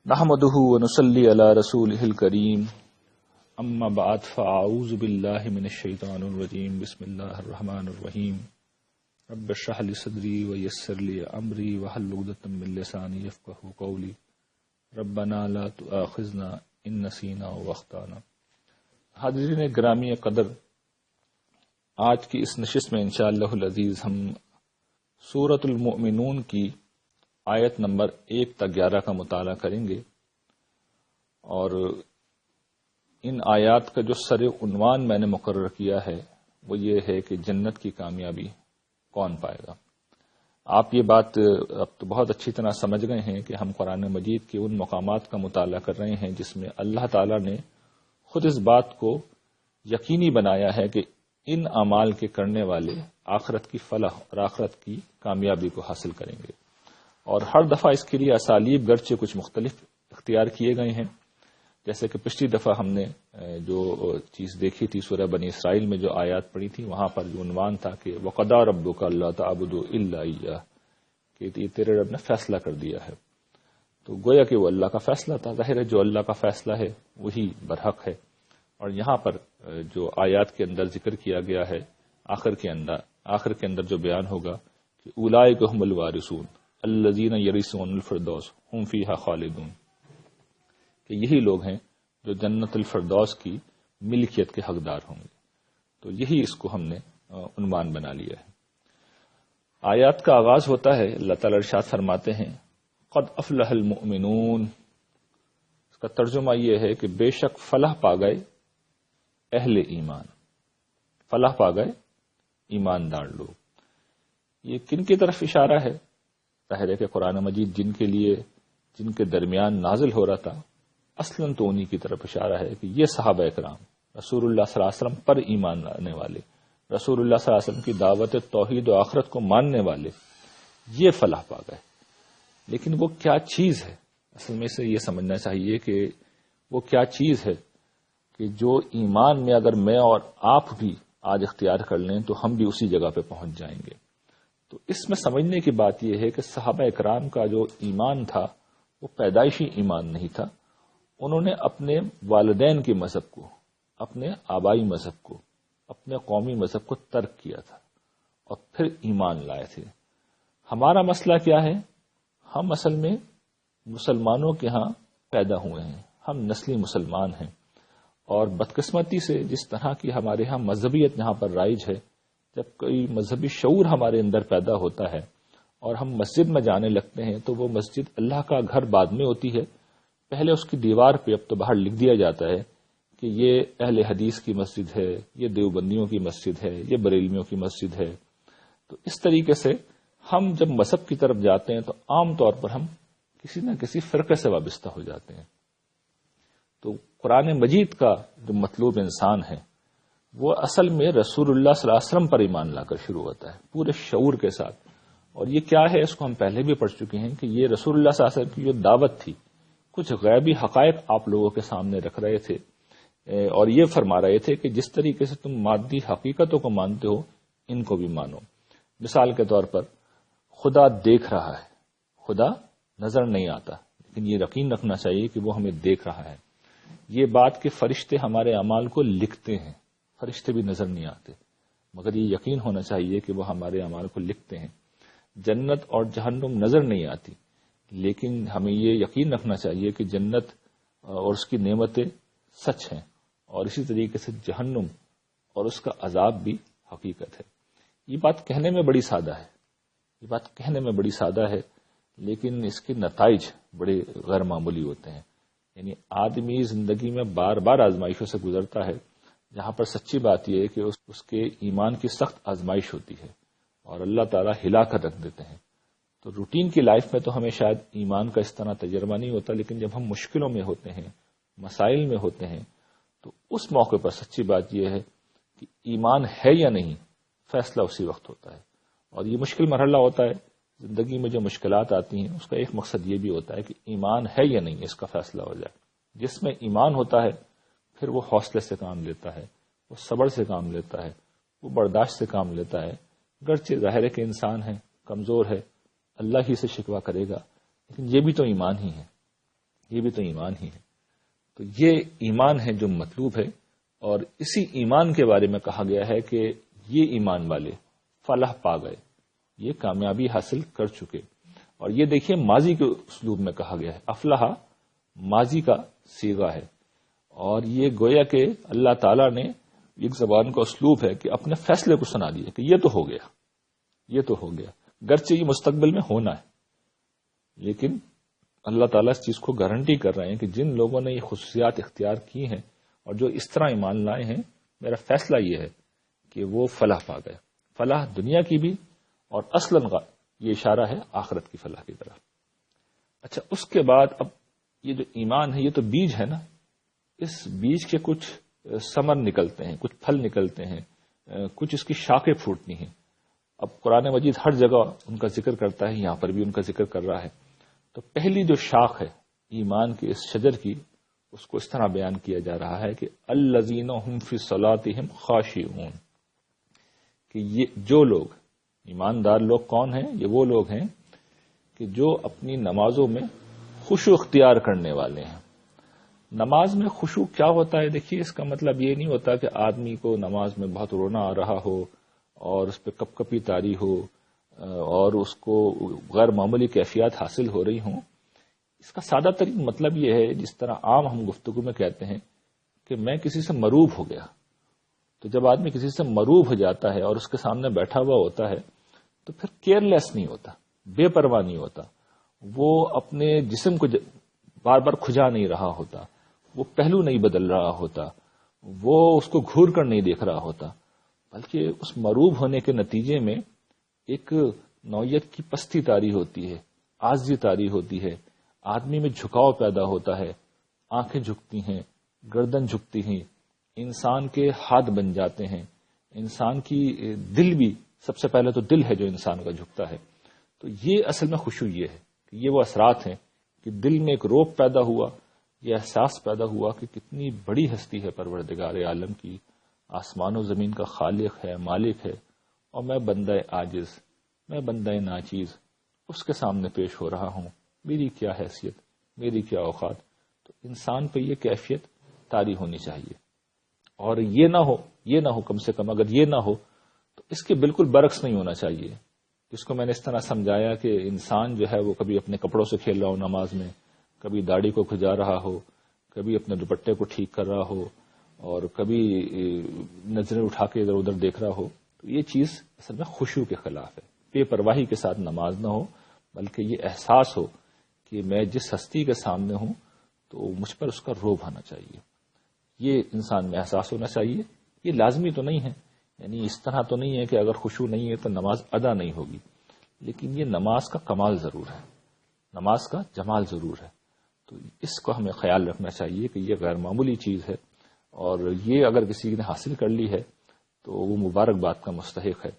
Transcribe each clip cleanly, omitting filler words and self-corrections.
نحمده ونصلي على رسوله الكريم اما بعد فاعوذ بالله من الشيطان الرجيم بسم الله الرحمن الرحيم رب اشرح لي صدري ويسر لي امري واحلل عقدة من لساني يفقهوا قولي ربنا لا تؤاخذنا ان نسينا واخطانا۔ حاضرین گرامی قدر، آج کی اس نشست میں انشاءاللہ العزیز ہم سورۃ المؤمنون کی آیت نمبر 1 تا 11 کا مطالعہ کریں گے، اور ان آیات کا جو سر عنوان میں نے مقرر کیا ہے وہ یہ ہے کہ جنت کی کامیابی کون پائے گا۔ آپ یہ بات اب تو بہت اچھی طرح سمجھ گئے ہیں کہ ہم قرآن مجید کے ان مقامات کا مطالعہ کر رہے ہیں جس میں اللہ تعالیٰ نے خود اس بات کو یقینی بنایا ہے کہ ان اعمال کے کرنے والے آخرت کی فلاح اور آخرت کی کامیابی کو حاصل کریں گے، اور ہر دفعہ اس کے لیے اسالیب گرچہ کچھ مختلف اختیار کیے گئے ہیں۔ جیسے کہ پچھلی دفعہ ہم نے جو چیز دیکھی تھی سورہ بنی اسرائیل میں جو آیات پڑھی تھی، وہاں پر جو عنوان تھا کہ وَقَضَىٰ رَبُّكَ أَلَّا تَعْبُدُوا إِلَّا إِيَّاهُ، کہ یہ تیرے رب نے فیصلہ کر دیا ہے۔ تو گویا کہ وہ اللہ کا فیصلہ تھا، ظاہر ہے جو اللہ کا فیصلہ ہے وہی برحق ہے۔ اور یہاں پر جو آیات کے اندر ذکر کیا گیا ہے آخر کے اندر جو بیان ہوگا کہ اولئک هم الوارثون الذین یرثون الفردوس هم فیہا خالدون، کہ یہی لوگ ہیں جو جنت الفردوس کی ملکیت کے حقدار ہوں گے۔ تو یہی اس کو ہم نے عنوان بنا لیا ہے۔ آیات کا آغاز ہوتا ہے، اللہ تعالی ارشاد فرماتے ہیں قد افلح المؤمنون۔ اس کا ترجمہ یہ ہے کہ بے شک فلاح پا گئے اہل ایمان، فلاح پا گئے ایماندار لوگ۔ یہ کن کی طرف اشارہ ہے؟ ظاہر ہے کہ قرآن مجید جن کے درمیان نازل ہو رہا تھا، اصلاً تو انہی کی طرف اشارہ ہے کہ یہ صحابہ اکرام، رسول اللہ صلی اللہ علیہ وسلم پر ایمان لانے والے، رسول اللہ صلی اللہ علیہ وسلم کی دعوت توحید و آخرت کو ماننے والے، یہ فلاح پا گئے۔ لیکن وہ کیا چیز ہے؟ اصل میں سے یہ سمجھنا چاہیے کہ وہ کیا چیز ہے کہ جو ایمان میں اگر میں اور آپ بھی آج اختیار کر لیں تو ہم بھی اسی جگہ پہ پہنچ جائیں گے۔ تو اس میں سمجھنے کی بات یہ ہے کہ صحابہ اکرام کا جو ایمان تھا وہ پیدائشی ایمان نہیں تھا۔ انہوں نے اپنے والدین کے مذہب کو، اپنے آبائی مذہب کو، اپنے قومی مذہب کو ترک کیا تھا اور پھر ایمان لائے تھے۔ ہمارا مسئلہ کیا ہے؟ ہم اصل میں مسلمانوں کے ہاں پیدا ہوئے ہیں، ہم نسلی مسلمان ہیں، اور بدقسمتی سے جس طرح کی ہمارے ہاں مذہبیت یہاں پر رائج ہے، جب کوئی مذہبی شعور ہمارے اندر پیدا ہوتا ہے اور ہم مسجد میں جانے لگتے ہیں تو وہ مسجد اللہ کا گھر بعد میں ہوتی ہے۔ پہلے اس کی دیوار پہ اب تو باہر لکھ دیا جاتا ہے کہ یہ اہل حدیث کی مسجد ہے، یہ دیوبندیوں کی مسجد ہے، یہ بریلویوں کی مسجد ہے۔ تو اس طریقے سے ہم جب مذہب کی طرف جاتے ہیں تو عام طور پر ہم کسی نہ کسی فرقے سے وابستہ ہو جاتے ہیں۔ تو قرآن مجید کا جو مطلوب انسان ہے وہ اصل میں رسول اللہ صلی اللہ علیہ وسلم پر ایمان لا کر شروع ہوتا ہے پورے شعور کے ساتھ۔ اور یہ کیا ہے اس کو ہم پہلے بھی پڑھ چکے ہیں کہ یہ رسول اللہ صلی اللہ علیہ وسلم کی جو دعوت تھی، کچھ غیبی حقائق آپ لوگوں کے سامنے رکھ رہے تھے، اور یہ فرما رہے تھے کہ جس طریقے سے تم مادی حقیقتوں کو مانتے ہو ان کو بھی مانو۔ مثال کے طور پر خدا دیکھ رہا ہے، خدا نظر نہیں آتا، لیکن یہ یقین رکھنا چاہیے کہ وہ ہمیں دیکھ رہا ہے۔ یہ بات کہ فرشتے ہمارے اعمال کو لکھتے ہیں، فرشتے بھی نظر نہیں آتے، مگر یہ یقین ہونا چاہیے کہ وہ ہمارے اعمال کو لکھتے ہیں۔ جنت اور جہنم نظر نہیں آتی، لیکن ہمیں یہ یقین رکھنا چاہیے کہ جنت اور اس کی نعمتیں سچ ہیں، اور اسی طریقے سے جہنم اور اس کا عذاب بھی حقیقت ہے۔ یہ بات کہنے میں بڑی سادہ ہے، لیکن اس کے نتائج بڑے غیر معمولی ہوتے ہیں۔ یعنی آدمی زندگی میں بار بار آزمائشوں سے گزرتا ہے، جہاں پر سچی بات یہ ہے کہ اس کے ایمان کی سخت آزمائش ہوتی ہے اور اللہ تعالیٰ ہلا کر رکھ دیتے ہیں۔ تو روٹین کی لائف میں تو ہمیں شاید ایمان کا اس طرح تجربہ نہیں ہوتا، لیکن جب ہم مشکلوں میں ہوتے ہیں، مسائل میں ہوتے ہیں، تو اس موقع پر سچی بات یہ ہے کہ ایمان ہے یا نہیں، فیصلہ اسی وقت ہوتا ہے۔ اور یہ مشکل مرحلہ ہوتا ہے زندگی میں، جو مشکلات آتی ہیں اس کا ایک مقصد یہ بھی ہوتا ہے کہ ایمان ہے یا نہیں اس کا فیصلہ ہو جائے۔ جس میں ایمان ہوتا ہے پھر وہ حوصلے سے کام لیتا ہے، وہ صبر سے کام لیتا ہے، وہ برداشت سے کام لیتا ہے۔ گرچہ ظاہر ہے کہ انسان ہے، کمزور ہے، اللہ ہی سے شکوہ کرے گا، لیکن یہ بھی تو ایمان ہی ہے۔ یہ بھی تو ایمان ہی ہے. تو یہ ایمان ہے جو مطلوب ہے، اور اسی ایمان کے بارے میں کہا گیا ہے کہ یہ ایمان والے فلاح پا گئے، یہ کامیابی حاصل کر چکے. اور یہ دیکھیے ماضی کے اسلوب میں کہا گیا ہے، افلاح ماضی کا صیغہ ہے، اور یہ گویا کہ اللہ تعالیٰ نے ایک زبان کا اسلوب ہے کہ اپنے فیصلے کو سنا دیا کہ یہ تو ہو گیا، یہ تو ہو گیا، گرچہ یہ مستقبل میں ہونا ہے، لیکن اللہ تعالیٰ اس چیز کو گارنٹی کر رہے ہیں کہ جن لوگوں نے یہ خصوصیات اختیار کی ہیں اور جو اس طرح ایمان لائے ہیں، میرا فیصلہ یہ ہے کہ وہ فلاح پا گئے. فلاح دنیا کی بھی، اور اصلاً یہ اشارہ ہے آخرت کی فلاح کی طرف. اچھا، اس کے بعد اب یہ جو ایمان ہے یہ تو بیج ہے نا، اس بیج کے کچھ ثمر نکلتے ہیں، کچھ پھل نکلتے ہیں، کچھ اس کی شاخیں پھوٹتی ہیں. اب قرآن مجید ہر جگہ ان کا ذکر کرتا ہے، یہاں پر بھی ان کا ذکر کر رہا ہے. تو پہلی جو شاخ ہے ایمان کی اس شجر کی، اس کو اس طرح بیان کیا جا رہا ہے کہ الذین هم فی صلاتہم خاشعون، کہ یہ جو لوگ ایماندار لوگ کون ہیں؟ یہ وہ لوگ ہیں کہ جو اپنی نمازوں میں خشوع اختیار کرنے والے ہیں. نماز میں خشوع کیا ہوتا ہے؟ دیکھیے، اس کا مطلب یہ نہیں ہوتا کہ آدمی کو نماز میں بہت رونا آ رہا ہو اور اس پہ کپ کپی طاری ہو اور اس کو غیر معمولی کیفیات حاصل ہو رہی ہوں. اس کا سادہ ترین مطلب یہ ہے، جس طرح عام ہم گفتگو میں کہتے ہیں کہ میں کسی سے مروب ہو گیا. تو جب آدمی کسی سے مروب ہو جاتا ہے اور اس کے سامنے بیٹھا ہوا ہوتا ہے تو پھر کیئر لیس نہیں ہوتا، بے پرواہ نہیں ہوتا، وہ اپنے جسم کو بار بار کھجا نہیں رہا ہوتا، وہ پہلو نہیں بدل رہا ہوتا، وہ اس کو گھور کر نہیں دیکھ رہا ہوتا، بلکہ اس مروب ہونے کے نتیجے میں ایک نوعیت کی پستی طاری ہوتی ہے، عاجزی طاری ہوتی ہے، آدمی میں جھکاؤ پیدا ہوتا ہے، آنکھیں جھکتی ہیں، گردن جھکتی ہیں، انسان کے ہاتھ بن جاتے ہیں، انسان کی دل بھی، سب سے پہلے تو دل ہے جو انسان کا جھکتا ہے. تو یہ اصل میں خشوع یہ ہے کہ یہ وہ اثرات ہیں کہ دل میں ایک روب پیدا ہوا، یہ احساس پیدا ہوا کہ کتنی بڑی ہستی ہے پروردگار عالم کی، آسمان و زمین کا خالق ہے، مالک ہے، اور میں بندہ عاجز، میں بندہ ناچیز اس کے سامنے پیش ہو رہا ہوں. میری کیا حیثیت، میری کیا اوقات. تو انسان پہ یہ کیفیت طاری ہونی چاہیے، اور یہ نہ ہو کم سے کم اگر یہ نہ ہو تو اس کے بالکل برعکس نہیں ہونا چاہیے. جس کو میں نے اس طرح سمجھایا کہ انسان جو ہے وہ کبھی اپنے کپڑوں سے کھیل رہا ہو نماز میں، کبھی داڑھی کو کھجا رہا ہو، کبھی اپنے دوپٹے کو ٹھیک کر رہا ہو، اور کبھی نظریں اٹھا کے ادھر ادھر دیکھ رہا ہو، تو یہ چیز اصل میں خشوع کے خلاف ہے. بے پرواہی کے ساتھ نماز نہ ہو، بلکہ یہ احساس ہو کہ میں جس ہستی کے سامنے ہوں تو مجھ پر اس کا روب ہونا چاہیے. یہ انسان میں احساس ہونا چاہیے. یہ لازمی تو نہیں ہے، یعنی اس طرح تو نہیں ہے کہ اگر خشوع نہیں ہے تو نماز ادا نہیں ہوگی، لیکن یہ نماز کا کمال ضرور ہے، نماز کا جمال ضرور ہے. تو اس کو ہمیں خیال رکھنا چاہیے کہ یہ غیر معمولی چیز ہے، اور یہ اگر کسی نے حاصل کر لی ہے تو وہ مبارکباد کا مستحق ہے.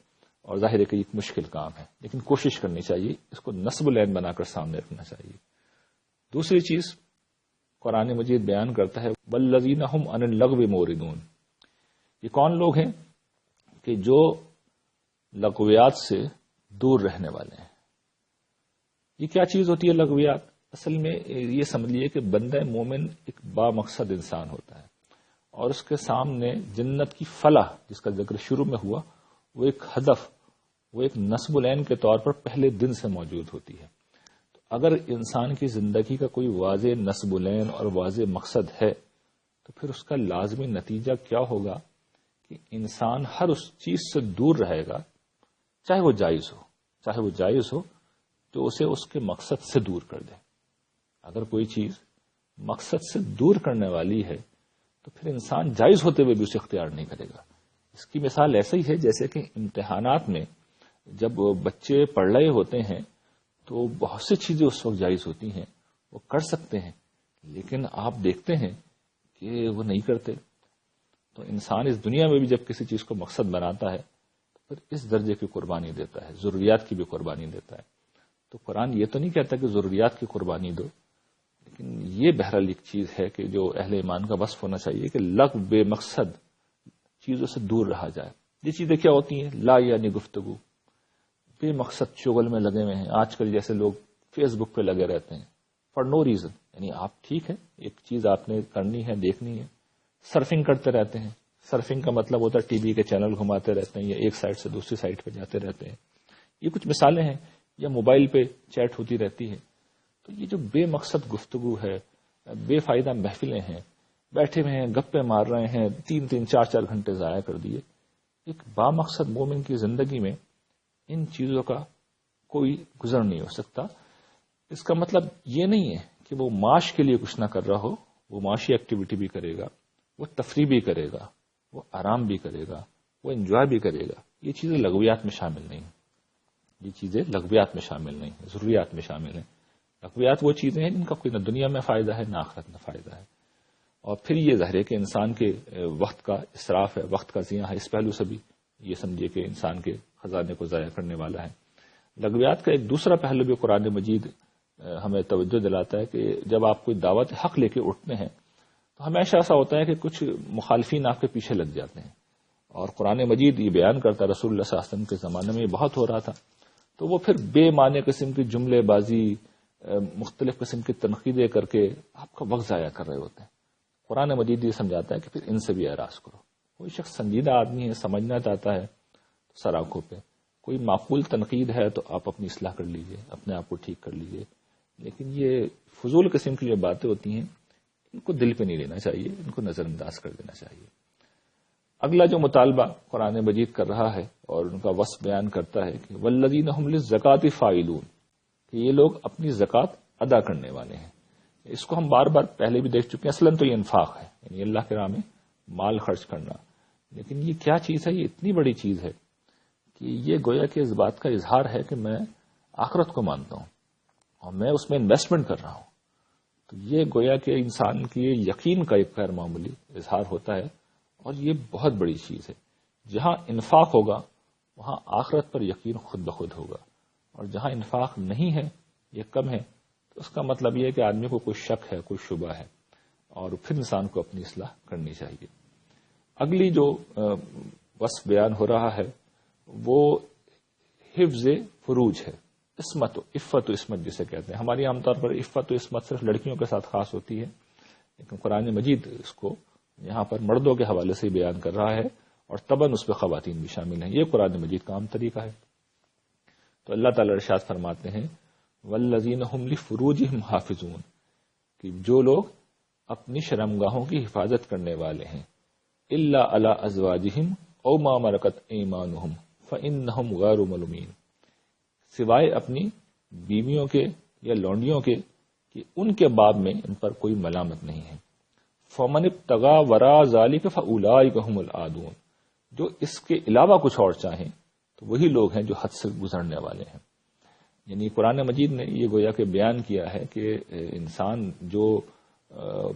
اور ظاہر ہے کہ ایک مشکل کام ہے، لیکن کوشش کرنی چاہیے، اس کو نصب العین بنا کر سامنے رکھنا چاہیے. دوسری چیز قرآن مجید بیان کرتا ہے والذین هم عن اللغو معرضون. یہ کون لوگ ہیں کہ جو لغویات سے دور رہنے والے ہیں. یہ کیا چیز ہوتی ہے لغویات؟ اصل میں یہ سمجھ لیے کہ بندہ مومن ایک با مقصد انسان ہوتا ہے، اور اس کے سامنے جنت کی فلاح جس کا ذکر شروع میں ہوا، وہ ایک ہدف، وہ ایک نصب العین کے طور پر پہلے دن سے موجود ہوتی ہے. تو اگر انسان کی زندگی کا کوئی واضح نصب العین اور واضح مقصد ہے تو پھر اس کا لازمی نتیجہ کیا ہوگا کہ انسان ہر اس چیز سے دور رہے گا، چاہے وہ جائز ہو تو اسے اس کے مقصد سے دور کر دے. اگر کوئی چیز مقصد سے دور کرنے والی ہے تو پھر انسان جائز ہوتے ہوئے بھی اسے اختیار نہیں کرے گا. اس کی مثال ایسے ہی ہے جیسے کہ امتحانات میں جب بچے پڑھ رہے ہوتے ہیں تو بہت سی چیزیں اس وقت جائز ہوتی ہیں، وہ کر سکتے ہیں، لیکن آپ دیکھتے ہیں کہ وہ نہیں کرتے. تو انسان اس دنیا میں بھی جب کسی چیز کو مقصد بناتا ہے تو پھر اس درجے کی قربانی دیتا ہے، ضروریات کی بھی قربانی دیتا ہے. تو قرآن یہ تو نہیں کہتا کہ ضروریات کی قربانی دو، لیکن یہ بہرحال ایک چیز ہے کہ جو اہل ایمان کا وصف ہونا چاہیے کہ لغو بے مقصد چیزوں سے دور رہا جائے. یہ چیزیں کیا ہوتی ہیں؟ لا یعنی گفتگو، بے مقصد شغل میں لگے ہوئے ہیں. آج کل جیسے لوگ فیس بک پہ لگے رہتے ہیں فار نو ریزن، یعنی آپ ٹھیک ہے، ایک چیز آپ نے کرنی ہے، دیکھنی ہے، سرفنگ کرتے رہتے ہیں. سرفنگ کا مطلب ہوتا ہے ٹی وی کے چینل گھماتے رہتے ہیں یا ایک سائٹ سے دوسری سائٹ پہ جاتے رہتے ہیں. یہ کچھ مثالیں ہیں. یا موبائل پہ چیٹ ہوتی رہتی ہے. تو یہ جو بے مقصد گفتگو ہے، بے فائدہ محفلیں ہیں، بیٹھے ہوئے ہیں، گپے مار رہے ہیں، 3 4 گھنٹے ضائع کر دیے. ایک با مقصد مومن کی زندگی میں ان چیزوں کا کوئی گزر نہیں ہو سکتا. اس کا مطلب یہ نہیں ہے کہ وہ معاش کے لیے کچھ نہ کر رہا ہو. وہ معاشی ایکٹیویٹی بھی کرے گا، وہ تفریح بھی کرے گا، وہ آرام بھی کرے گا، وہ انجوائے بھی کرے گا. یہ چیزیں لغویات میں شامل نہیں ہیں. یہ چیزیں لغویات میں شامل نہیں ہیں، ضروریات میں شامل ہیں. لغویات وہ چیزیں ہیں جن کا کوئی نہ دنیا میں فائدہ ہے نہ آخرت میں فائدہ ہے. اور پھر یہ ظاہر ہے کہ انسان کے وقت کا اسراف ہے، وقت کا ضیاع ہے. اس پہلو سے بھی یہ سمجھے کہ انسان کے خزانے کو ضائع کرنے والا ہے. لغویات کا ایک دوسرا پہلو بھی قرآن مجید ہمیں توجہ دلاتا ہے کہ جب آپ کوئی دعوت حق لے کے اٹھتے ہیں تو ہمیشہ ایسا ہوتا ہے کہ کچھ مخالفین آپ کے پیچھے لگ جاتے ہیں. اور قرآن مجید یہ بیان کرتا ہے، رسول اللہ صلی اللہ علیہ وسلم کے زمانے میں یہ بہت ہو رہا تھا. تو وہ پھر بے معنی قسم کی جملے بازی، مختلف قسم کی تنقیدیں کر کے آپ کا وقت ضائع کر رہے ہوتے ہیں. قرآن مجید یہ سمجھاتا ہے کہ پھر ان سے بھی اعراض کرو. کوئی شخص سنجیدہ آدمی ہے، سمجھنا چاہتا ہے تو سر آنکھوں پہ. کوئی معقول تنقید ہے تو آپ اپنی اصلاح کر لیجئے، اپنے آپ کو ٹھیک کر لیجئے. لیکن یہ فضول قسم کی جو باتیں ہوتی ہیں ان کو دل پہ نہیں لینا چاہیے، ان کو نظر انداز کر دینا چاہیے. اگلا جو مطالبہ قرآن مجید کر رہا ہے اور ان کا وصف بیان کرتا ہے کہ والذین هم للزکاۃ فاعلون، کہ یہ لوگ اپنی زکوٰۃ ادا کرنے والے ہیں. اس کو ہم بار بار پہلے بھی دیکھ چکے ہیں. اصلاً تو یہ انفاق ہے، یعنی اللہ کے راہ میں مال خرچ کرنا. لیکن یہ کیا چیز ہے؟ یہ اتنی بڑی چیز ہے کہ یہ گویا کہ اس بات کا اظہار ہے کہ میں آخرت کو مانتا ہوں اور میں اس میں انویسٹمنٹ کر رہا ہوں. تو یہ گویا کہ انسان کی یقین کا ایک غیر معمولی اظہار ہوتا ہے اور یہ بہت بڑی چیز ہے. جہاں انفاق ہوگا وہاں آخرت پر یقین خود بخود ہوگا، اور جہاں انفاق نہیں ہے، یہ کم ہے، تو اس کا مطلب یہ ہے کہ آدمی کو کوئی شک ہے، کوئی شبہ ہے، اور پھر انسان کو اپنی اصلاح کرنی چاہیے. اگلی جو وصف بیان ہو رہا ہے وہ حفظ فروج ہے. عصمت و عفت و عصمت جسے کہتے ہیں. ہماری عام طور پر عفت و عصمت صرف لڑکیوں کے ساتھ خاص ہوتی ہے، لیکن قرآن مجید اس کو یہاں پر مردوں کے حوالے سے بیان کر رہا ہے اور طبعاً اس پہ خواتین بھی شامل ہیں. یہ قرآن مجید کا عام طریقہ ہے. تو اللہ تعالی ارشاد فرماتے ہیں والذین هم لفروجہم حافظون، کہ جو لوگ اپنی شرمگاہوں کی حفاظت کرنے والے ہیں، الا علی ازواجہم او ما ملکت ایمانہم فانہم غیر ملومین، سوائے اپنی بیویوں کے یا لونڈیوں کے کہ ان کے باب میں ان پر کوئی ملامت نہیں ہے. فمن ابتغى وراء ذلك فاولئک هم العادون، جو اس کے علاوہ کچھ اور چاہیں تو وہی لوگ ہیں جو حد سے گزرنے والے ہیں. یعنی قرآن مجید نے یہ گویا کہ بیان کیا ہے کہ انسان جو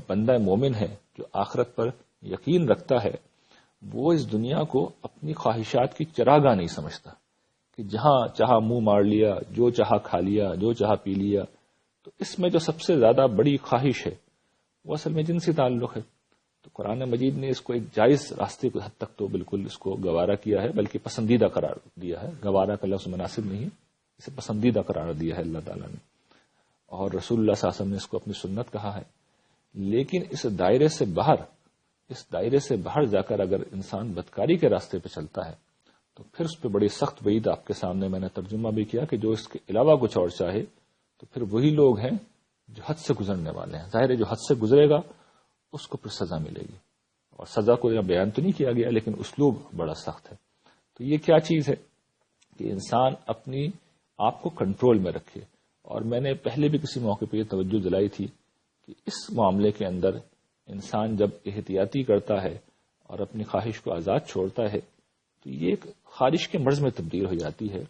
بندہ مومن ہے، جو آخرت پر یقین رکھتا ہے، وہ اس دنیا کو اپنی خواہشات کی چراگاہ نہیں سمجھتا کہ جہاں چاہا منہ مار لیا، جو چاہا کھا لیا، جو چاہا پی لیا. تو اس میں جو سب سے زیادہ بڑی خواہش ہے وہ اصل میں جنسی تعلق ہے. تو قرآن مجید نے اس کو ایک جائز راستے کو حد تک تو بالکل اس کو گوارا کیا ہے، بلکہ پسندیدہ قرار دیا ہے. گوارا کا لفظ مناسب نہیں ہے، اسے پسندیدہ قرار دیا ہے اللہ تعالیٰ نے، اور رسول اللہ صلی اللہ علیہ وسلم نے اس کو اپنی سنت کہا ہے. لیکن اس دائرے سے باہر جا کر اگر انسان بدکاری کے راستے پہ چلتا ہے تو پھر اس پہ بڑی سخت وعید آپ کے سامنے میں نے ترجمہ بھی کیا کہ جو اس کے علاوہ کچھ اور چاہے تو پھر وہی لوگ ہیں جو حد سے گزرنے والے ہیں. ظاہر ہے جو حد سے گزرے گا اس کو پھر سزا ملے گی، اور سزا کو یہاں بیان تو نہیں کیا گیا لیکن اسلوب بڑا سخت ہے. تو یہ کیا چیز ہے کہ انسان اپنی آپ کو کنٹرول میں رکھے. اور میں نے پہلے بھی کسی موقع پہ یہ توجہ دلائی تھی کہ اس معاملے کے اندر انسان جب احتیاطی کرتا ہے اور اپنی خواہش کو آزاد چھوڑتا ہے تو یہ ایک خارش کے مرض میں تبدیل ہو جاتی ہے.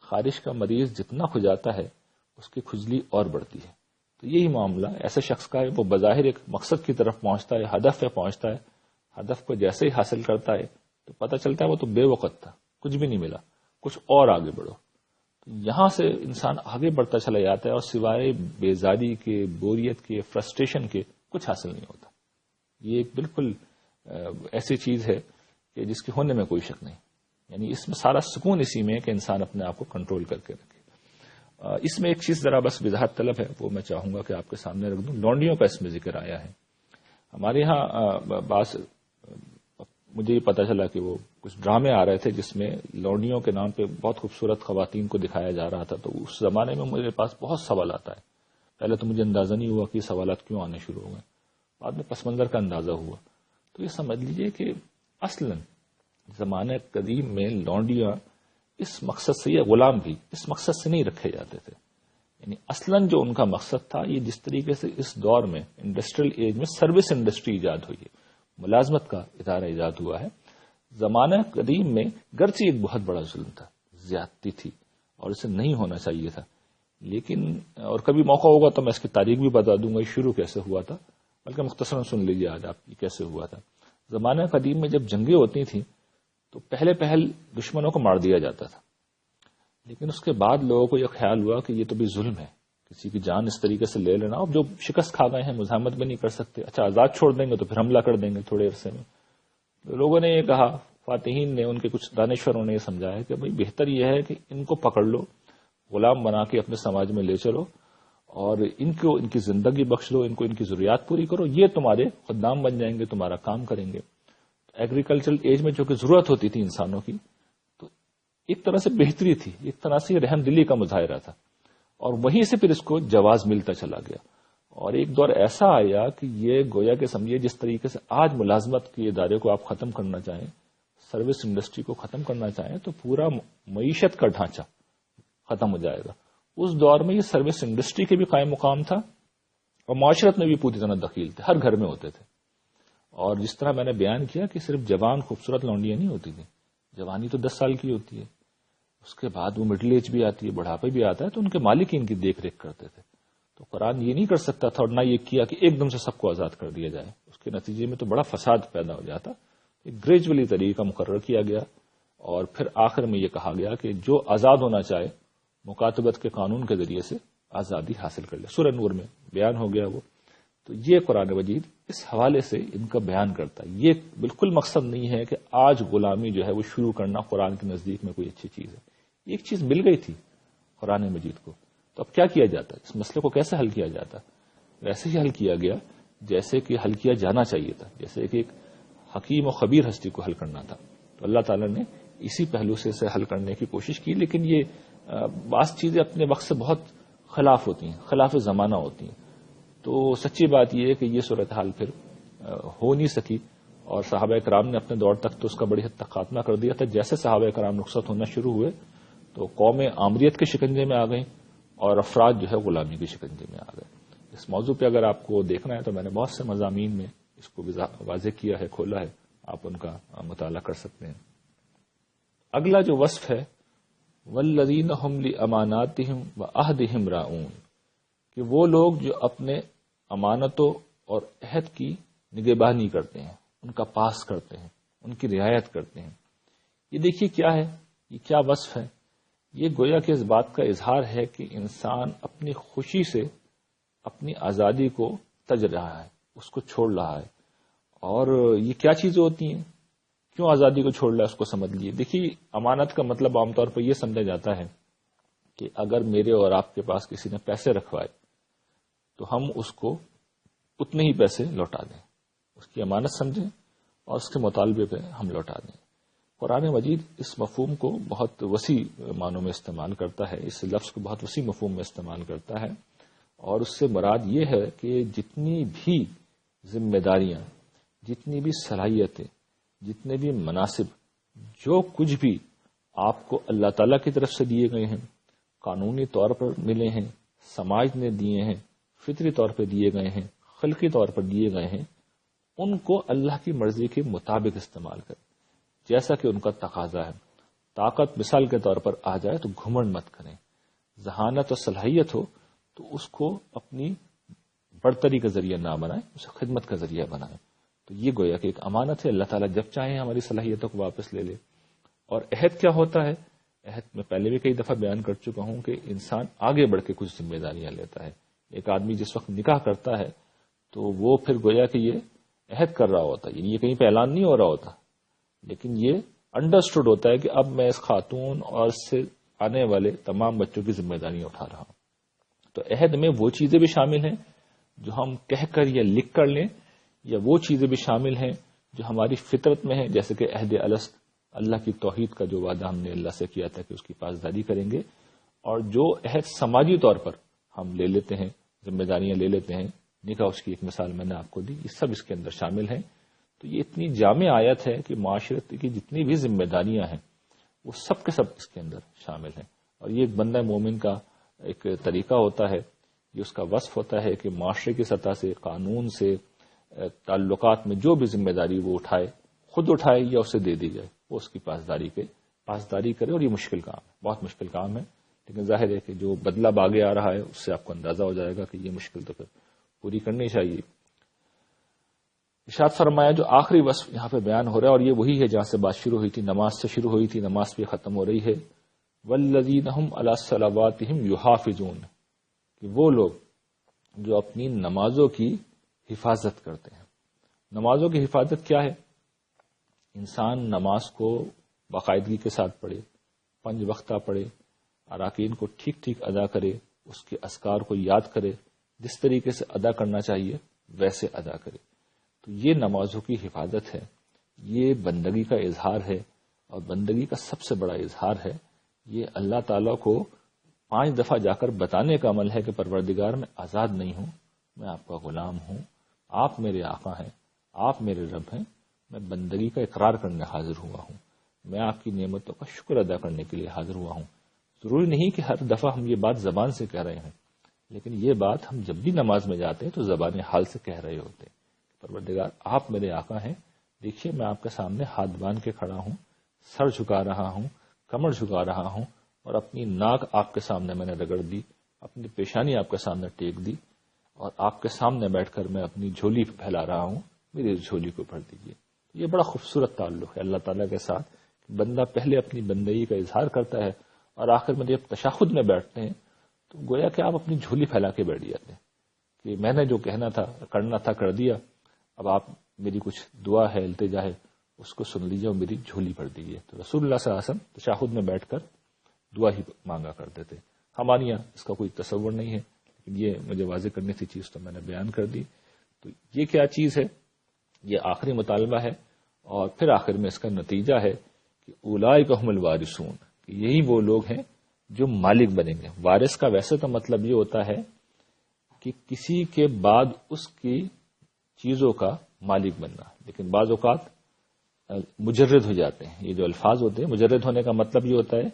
خارش کا مریض جتنا کھجاتا ہے اس کی کھجلی اور بڑھتی ہے. تو یہی معاملہ ایسے شخص کا ہے، وہ بظاہر ایک مقصد کی طرف پہنچتا ہے، ہدف پہ پہنچتا ہے، ہدف کو جیسے ہی حاصل کرتا ہے تو پتہ چلتا ہے وہ تو بے وقت تھا، کچھ بھی نہیں ملا، کچھ اور آگے بڑھو. یہاں سے انسان آگے بڑھتا چلا جاتا ہے اور سوائے بیزاری کے، بوریت کے، فرسٹریشن کے کچھ حاصل نہیں ہوتا. یہ ایک بالکل ایسی چیز ہے کہ جس کے ہونے میں کوئی شک نہیں. یعنی اس میں سارا سکون اسی میں ہے کہ انسان اپنے آپ کو کنٹرول کر کے رکھے. اس میں ایک چیز ذرا بس وضاحت طلب ہے، وہ میں چاہوں گا کہ آپ کے سامنے رکھ دوں. لونڈیوں کا اس میں ذکر آیا ہے. ہمارے ہاں بعض مجھے یہ پتا چلا کہ وہ کچھ ڈرامے آ رہے تھے جس میں لونڈیوں کے نام پہ بہت خوبصورت خواتین کو دکھایا جا رہا تھا. تو اس زمانے میں میرے پاس بہت سوال آتا ہے. پہلے تو مجھے اندازہ نہیں ہوا کہ یہ سوالات کیوں آنے شروع ہو گئے، بعد میں پس منظر کا اندازہ ہوا. تو یہ سمجھ لیجئے کہ اصلاً زمانہ قدیم میں لونڈیاں اس مقصد سے، یا غلام بھی اس مقصد سے نہیں رکھے جاتے تھے. یعنی اصلاً جو ان کا مقصد تھا، یہ جس طریقے سے اس دور میں انڈسٹریل ایج میں سروس انڈسٹری ایجاد ہوئی ہے، ملازمت کا ادارہ ایجاد ہوا ہے، زمانہ قدیم میں گرچہ ایک بہت بڑا ظلم تھا، زیادتی تھی اور اسے نہیں ہونا چاہیے تھا. لیکن اور کبھی موقع ہوگا تو میں اس کی تاریخ بھی بتا دوں گا یہ شروع کیسے ہوا تھا، بلکہ مختصراً سن لیجیے آج آپ کی کیسے ہوا تھا. زمانہ قدیم میں جب جنگیں ہوتی تھیں تو پہل دشمنوں کو مار دیا جاتا تھا. لیکن اس کے بعد لوگوں کو یہ خیال ہوا کہ یہ تو بھی ظلم ہے، کسی کی جان اس طریقے سے لے لینا. اب جو شکست کھا گئے ہیں مزاحمت بھی نہیں کر سکتے، اچھا آزاد چھوڑ دیں گے تو پھر حملہ کر دیں گے تھوڑے عرصے میں. لوگوں نے یہ کہا، فاتحین نے، ان کے کچھ دانشوروں نے یہ سمجھایا کہ بھئی بہتر یہ ہے کہ ان کو پکڑ لو، غلام بنا کے اپنے سماج میں لے چلو اور ان کی زندگی بخش دو، ان کو ان کی ضروریات پوری کرو، یہ تمہارے خدام بن جائیں گے، تمہارا کام کریں گے. ایگریکلچرل ایج میں جو کہ ضرورت ہوتی تھی انسانوں کی، تو ایک طرح سے بہتری تھی، ایک طرح سے رحم دلی کا مظاہرہ تھا. اور وہیں سے پھر اس کو جواز ملتا چلا گیا. اور ایک دور ایسا آیا کہ یہ گویا کہ سمجھیے جس طریقے سے آج ملازمت کے ادارے کو آپ ختم کرنا چاہیں، سروس انڈسٹری کو ختم کرنا چاہیں، تو پورا معیشت کا ڈھانچہ ختم ہو جائے گا. اس دور میں یہ سروس انڈسٹری کے بھی قائم مقام تھا اور معاشرت میں بھی پوری طرح دخیل تھے، ہر گھر میں ہوتے تھے. اور جس طرح میں نے بیان کیا کہ صرف جوان خوبصورت لونڈیاں نہیں ہوتی تھیں، جوانی تو 10 سال کی ہوتی ہے، اس کے بعد وہ مڈل ایج بھی آتی ہے، بڑھاپے بھی آتا ہے، تو ان کے مالک ان کی دیکھ ریکھ کرتے تھے. تو قرآن یہ نہیں کر سکتا تھا اور نہ یہ کیا کہ ایک دم سے سب کو آزاد کر دیا جائے. اس کے نتیجے میں تو بڑا فساد پیدا ہو جاتا. ایک گریجولی طریقہ مقرر کیا گیا اور پھر آخر میں یہ کہا گیا کہ جو آزاد ہونا چاہے مکاتبت کے قانون کے ذریعے سے آزادی حاصل کر لے. سورہ نور میں بیان ہو گیا وہ. تو یہ قرآن مجید اس حوالے سے ان کا بیان کرتا ہے. یہ بالکل مقصد نہیں ہے کہ آج غلامی جو ہے وہ شروع کرنا قرآن کے نزدیک میں کوئی اچھی چیز ہے. ایک چیز مل گئی تھی قرآن مجید کو، تو اب کیا کیا جاتا ہے، اس مسئلے کو کیسے حل کیا جاتا؟ ویسے ہی حل کیا گیا جیسے کہ حل کیا جانا چاہیے تھا، جیسے کہ ایک حکیم و خبیر ہستی کو حل کرنا تھا. تو اللہ تعالیٰ نے اسی پہلو سے اسے حل کرنے کی کوشش کی. لیکن یہ بعض چیزیں اپنے وقت سے بہت خلاف ہوتی ہیں، خلاف زمانہ ہوتی ہیں. تو سچی بات یہ ہے کہ یہ صورتحال پھر ہو نہیں سکی اور صحابہ کرام نے اپنے دور تک تو اس کا بڑی حد تک خاتمہ کر دیا تھا. جیسے صحابہ کرام رخصت ہونا شروع ہوئے تو قومیں عامریت کے شکنجے میں آ گئیں اور افراد جو ہے غلامی کے شکنجے میں آ گئے. اس موضوع پہ اگر آپ کو دیکھنا ہے تو میں نے بہت سے مضامین میں اس کو واضح کیا ہے، کھولا ہے، آپ ان کا مطالعہ کر سکتے ہیں. اگلا جو وصف ہے والذین هم لاماناتهم وعہدهم راعون، کہ وہ لوگ جو اپنے امانتوں اور عہد کی نگہبانی کرتے ہیں، ان کا پاس کرتے ہیں، ان کی رعایت کرتے ہیں. یہ دیکھیے کیا ہے، یہ کیا وصف ہے. یہ گویا کہ اس بات کا اظہار ہے کہ انسان اپنی خوشی سے اپنی آزادی کو تج رہا ہے، اس کو چھوڑ رہا ہے. اور یہ کیا چیزیں ہوتی ہیں، کیوں آزادی کو چھوڑ رہا ہے، اس کو سمجھ لیجیے. دیکھیے امانت کا مطلب عام طور پر یہ سمجھا جاتا ہے کہ اگر میرے اور آپ کے پاس کسی نے پیسے رکھوائے تو ہم اس کو اتنے ہی پیسے لوٹا دیں، اس کی امانت سمجھیں اور اس کے مطالبے پہ ہم لوٹا دیں. قرآن مجید اس مفہوم کو بہت وسیع معنوں میں استعمال کرتا ہے، اس لفظ کو بہت وسیع مفہوم میں استعمال کرتا ہے. اور اس سے مراد یہ ہے کہ جتنی بھی ذمہ داریاں، جتنی بھی صلاحیتیں، جتنے بھی مناصب، جو کچھ بھی آپ کو اللہ تعالیٰ کی طرف سے دیے گئے ہیں، قانونی طور پر ملے ہیں، سماج نے دیے ہیں، فطری طور پر دیے گئے ہیں، خلقی طور پر دیے گئے ہیں، ان کو اللہ کی مرضی کے مطابق استعمال کریں جیسا کہ ان کا تقاضا ہے. طاقت مثال کے طور پر آ جائے تو گھمنڈ مت کریں. ذہانت اور صلاحیت ہو تو اس کو اپنی برتری کا ذریعہ نہ بنائیں، اسے خدمت کا ذریعہ بنائیں. تو یہ گویا کہ ایک امانت ہے، اللہ تعالیٰ جب چاہیں ہماری صلاحیتوں کو واپس لے لے. اور عہد کیا ہوتا ہے؟ عہد میں پہلے بھی کئی دفعہ بیان کر چکا ہوں کہ انسان آگے بڑھ کے کچھ ذمہ داریاں لیتا ہے. ایک آدمی جس وقت نکاح کرتا ہے تو وہ پھر گویا کہ یہ عہد کر رہا ہوتا ہے، یہ کہیں پہ اعلان نہیں ہو رہا ہوتا، لیکن یہ انڈرسٹوڈ ہوتا ہے کہ اب میں اس خاتون اور اس سے آنے والے تمام بچوں کی ذمہ داریاں اٹھا رہا ہوں۔ تو عہد میں وہ چیزیں بھی شامل ہیں جو ہم کہہ کر یا لکھ کر لیں، یا وہ چیزیں بھی شامل ہیں جو ہماری فطرت میں ہیں، جیسے کہ عہد الست، اللہ کی توحید کا جو وعدہ ہم نے اللہ سے کیا تھا کہ اس کی پاسداری کریں گے، اور جو عہد سماجی طور پر ہم لے لیتے ہیں، ذمہ داریاں لے لیتے ہیں، نکاح اس کی ایک مثال میں نے آپ کو دی، یہ سب اس کے اندر شامل ہیں۔ تو یہ اتنی جامع آیت ہے کہ معاشرت کی جتنی بھی ذمہ داریاں ہیں وہ سب کے سب اس کے اندر شامل ہیں، اور یہ ایک بندہ مومن کا ایک طریقہ ہوتا ہے، یہ اس کا وصف ہوتا ہے کہ معاشرے کی سطح سے، قانون سے، تعلقات میں جو بھی ذمہ داری وہ اٹھائے، خود اٹھائے یا اسے دے دی جائے، وہ اس کی پاسداری کرے، اور یہ مشکل کام ہے، بہت مشکل کام ہے، لیکن ظاہر ہے کہ جو بدلہ باغے آ رہا ہے اس سے آپ کو اندازہ ہو جائے گا کہ یہ مشکل تو پھر پوری کرنی چاہیے۔ ارشاد فرمایا جو آخری وصف یہاں پہ بیان ہو رہا ہے، اور یہ وہی ہے جہاں سے بات شروع ہوئی تھی، نماز سے شروع ہوئی تھی، نماز پہ ختم ہو رہی ہے، والذین هم علی صلواتہم یحافظون، کہ وہ لوگ جو اپنی نمازوں کی حفاظت کرتے ہیں۔ نمازوں کی حفاظت کیا ہے؟ انسان نماز کو باقاعدگی کے ساتھ پڑھے، 5 وقتہ پڑھے، اراکین کو ٹھیک ٹھیک ادا کرے، اس کے اذکار کو یاد کرے، جس طریقے سے ادا کرنا چاہیے ویسے ادا کرے۔ تو یہ نمازوں کی حفاظت ہے، یہ بندگی کا اظہار ہے، اور بندگی کا سب سے بڑا اظہار ہے یہ اللہ تعالیٰ کو 5 دفعہ جا کر بتانے کا عمل ہے کہ پروردگار میں آزاد نہیں ہوں، میں آپ کا غلام ہوں، آپ میرے آقا ہیں، آپ میرے رب ہیں، میں بندگی کا اقرار کرنے حاضر ہوا ہوں، میں آپ کی نعمتوں کا شکر ادا کرنے کے لیے حاضر ہوا ہوں۔ ضروری نہیں کہ ہر دفعہ ہم یہ بات زبان سے کہہ رہے ہیں، لیکن یہ بات ہم جب بھی نماز میں جاتے ہیں تو زبان حال سے کہہ رہے ہوتے ہیں، پروردگار آپ میرے آقا ہیں، دیکھیے میں آپ کے سامنے ہاتھ باندھ کے کھڑا ہوں، سر جھکا رہا ہوں، کمر جھکا رہا ہوں، اور اپنی ناک آپ کے سامنے میں نے رگڑ دی، اپنی پیشانی آپ کے سامنے ٹیک دی، اور آپ کے سامنے بیٹھ کر میں اپنی جھولی پھیلا رہا ہوں، میری اس جھولی کو بھر دیجیے۔ یہ بڑا خوبصورت تعلق ہے اللہ تعالیٰ کے ساتھ، بندہ پہلے اپنی بندگی کا اظہار کرتا ہے، اور آخر میں جب تشہد میں بیٹھتے ہیں تو گویا کہ آپ اپنی جھولی پھیلا کے بیٹھ جاتے ہیں کہ میں نے جو کہنا تھا، کرنا تھا، کر دیا، اب آپ میری کچھ دعا ہے، التجا ہے، اس کو سن لیجیے اور میری جھولی بھر دیجیے۔ تو رسول اللہ صلی اللہ علیہ وسلم تشہد میں بیٹھ کر دعا ہی مانگا کرتے تھے۔ ہمارے یہاں اس کا کوئی تصور نہیں ہے، لیکن یہ مجھے واضح کرنے کی چیز تو میں نے بیان کر دی۔ تو یہ کیا چیز ہے؟ یہ آخری مطالبہ ہے، اور پھر آخر میں اس کا نتیجہ ہے کہ اولئک هم الوارثون، کہ یہی وہ لوگ ہیں جو مالک بنیں گے۔ وارث کا ویسے تو مطلب یہ ہوتا ہے کہ کسی کے بعد اس کی چیزوں کا مالک بننا، لیکن بعض اوقات مجرد ہو جاتے ہیں۔ یہ جو الفاظ ہوتے ہیں، مجرد ہونے کا مطلب یہ ہوتا ہے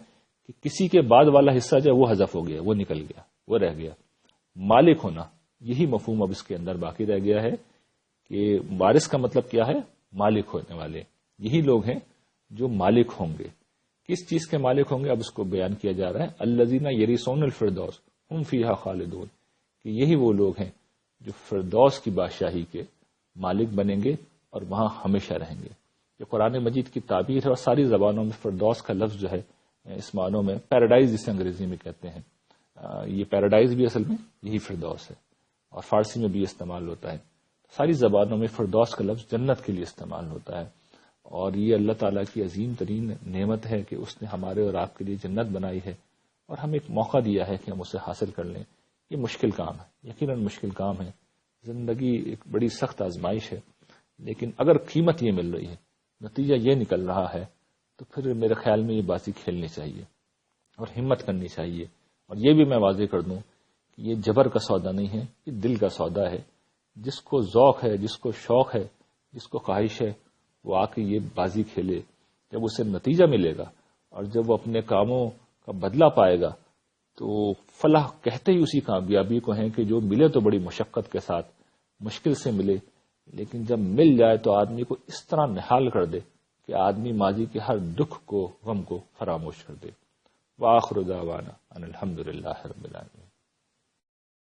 کہ کسی کے بعد والا حصہ جو ہے وہ حذف ہو گیا، وہ نکل گیا، وہ رہ گیا۔ مالک ہونا، یہی مفہوم اب اس کے اندر باقی رہ گیا ہے کہ وارث کا مطلب کیا ہے؟ مالک ہونے والے، یہی لوگ ہیں جو مالک ہوں گے۔ کس چیز کے مالک ہوں گے؟ اب اس کو بیان کیا جا رہا ہے، الذین یرثون الفردوس ہم فیہا خالدون، کہ یہی وہ لوگ ہیں جو فردوس کی بادشاہی کے مالک بنیں گے اور وہاں ہمیشہ رہیں گے۔ یہ قرآن مجید کی تعبیر ہے، اور ساری زبانوں میں فردوس کا لفظ جو ہے اس معنوں میں پیراڈائز جسے انگریزی میں کہتے ہیں، یہ پیراڈائز بھی اصل میں یہی فردوس ہے، اور فارسی میں بھی استعمال ہوتا ہے۔ ساری زبانوں میں فردوس کا لفظ جنت کے لیے استعمال ہوتا ہے، اور یہ اللہ تعالیٰ کی عظیم ترین نعمت ہے کہ اس نے ہمارے اور آپ کے لیے جنت بنائی ہے، اور ہمیں ایک موقع دیا ہے کہ ہم اسے حاصل کر لیں۔ یہ مشکل کام ہے، یقیناً مشکل کام ہے، زندگی ایک بڑی سخت آزمائش ہے، لیکن اگر قیمت یہ مل رہی ہے، نتیجہ یہ نکل رہا ہے، تو پھر میرے خیال میں یہ بازی کھیلنی چاہیے اور ہمت کرنی چاہیے۔ اور یہ بھی میں واضح کر دوں کہ یہ جبر کا سودا نہیں ہے، یہ دل کا سودا ہے۔ جس کو ذوق ہے، جس کو شوق ہے، جس کو خواہش ہے، وہ آ کے یہ بازی کھیلے۔ جب اسے نتیجہ ملے گا اور جب وہ اپنے کاموں کا بدلہ پائے گا تو فلاح کہتے ہی اسی کامیابی کو ہیں کہ جو ملے تو بڑی مشقت کے ساتھ، مشکل سے ملے، لیکن جب مل جائے تو آدمی کو اس طرح نہال کر دے کہ آدمی ماضی کے ہر دکھ کو، غم کو فراموش کر دے۔ وآخر دعوانا ان الحمد للہ رب العالمین۔